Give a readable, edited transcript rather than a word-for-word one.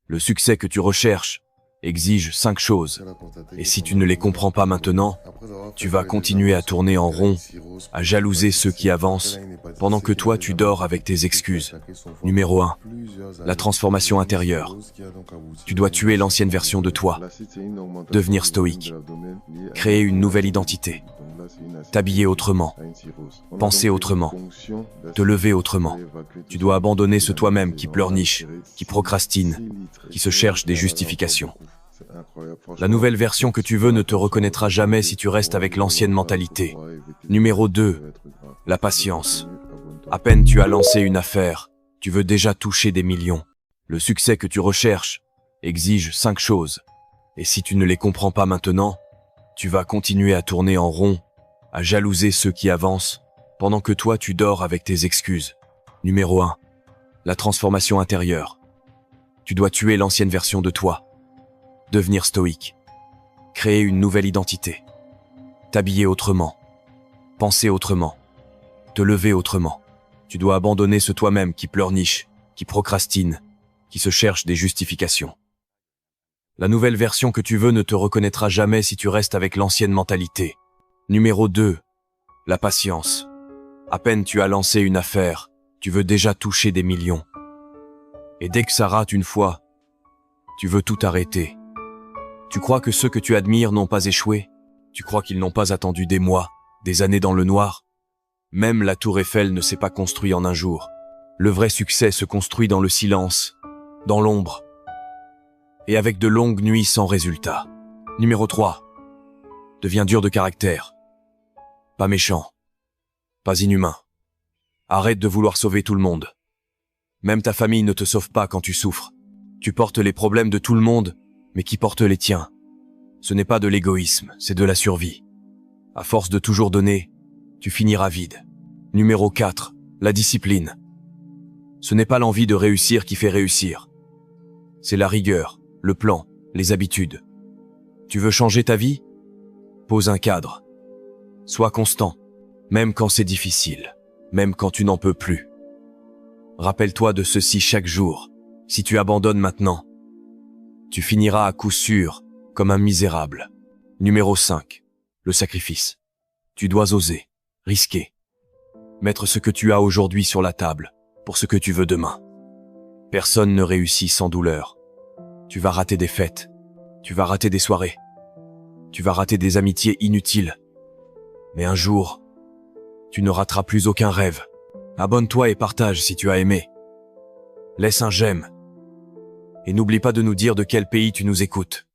Le succès que tu recherches exige 5 choses. Et si tu ne les comprends pas maintenant, tu vas continuer à tourner en rond, à jalouser ceux qui avancent, pendant que toi tu dors avec tes excuses. Numéro 1. La transformation intérieure. Tu dois tuer l'ancienne version de toi, devenir stoïque, créer une nouvelle identité, t'habiller autrement, penser autrement, te lever autrement. Tu dois abandonner ce toi-même qui pleurniche, qui procrastine, qui se cherche des justifications. La nouvelle version que tu veux ne te reconnaîtra jamais si tu restes avec l'ancienne mentalité. Numéro 2. La patience. À peine tu as lancé une affaire, tu veux déjà toucher des millions. Le succès que tu recherches exige 5 choses. Et si tu ne les comprends pas maintenant, tu vas continuer à tourner en rond, à jalouser ceux qui avancent, pendant que toi tu dors avec tes excuses. Numéro 1. La transformation intérieure. Tu dois tuer l'ancienne version de toi, devenir stoïque, créer une nouvelle identité, t'habiller autrement, penser autrement, te lever autrement. Tu dois abandonner ce toi-même qui pleurniche, qui procrastine, qui se cherche des justifications. La nouvelle version que tu veux ne te reconnaîtra jamais si tu restes avec l'ancienne mentalité. Numéro 2. La patience. À peine tu as lancé une affaire, tu veux déjà toucher des millions. Et dès que ça rate une fois, tu veux tout arrêter. Tu crois que ceux que tu admires n'ont pas échoué? Tu crois qu'ils n'ont pas attendu des mois, des années dans le noir? Même la tour Eiffel ne s'est pas construite en un jour. Le vrai succès se construit dans le silence, dans l'ombre, et avec de longues nuits sans résultat. Numéro 3. Deviens dur de caractère. Pas méchant. Pas inhumain. Arrête de vouloir sauver tout le monde. Même ta famille ne te sauve pas quand tu souffres. Tu portes les problèmes de tout le monde, mais qui porte les tiens? Ce n'est pas de l'égoïsme, c'est de la survie. À force de toujours donner, tu finiras vide. Numéro 4. La discipline. Ce n'est pas l'envie de réussir qui fait réussir. C'est la rigueur, le plan, les habitudes. Tu veux changer ta vie? Pose un cadre. Sois constant, même quand c'est difficile, même quand tu n'en peux plus. Rappelle-toi de ceci chaque jour. Si tu abandonnes maintenant, tu finiras à coup sûr comme un misérable. Numéro 5. Le sacrifice. Tu dois oser, risquer. Mettre ce que tu as aujourd'hui sur la table pour ce que tu veux demain. Personne ne réussit sans douleur. Tu vas rater des fêtes. Tu vas rater des soirées. Tu vas rater des amitiés inutiles. Mais un jour, tu ne rateras plus aucun rêve. Abonne-toi et partage si tu as aimé. Laisse un j'aime. Et n'oublie pas de nous dire de quel pays tu nous écoutes.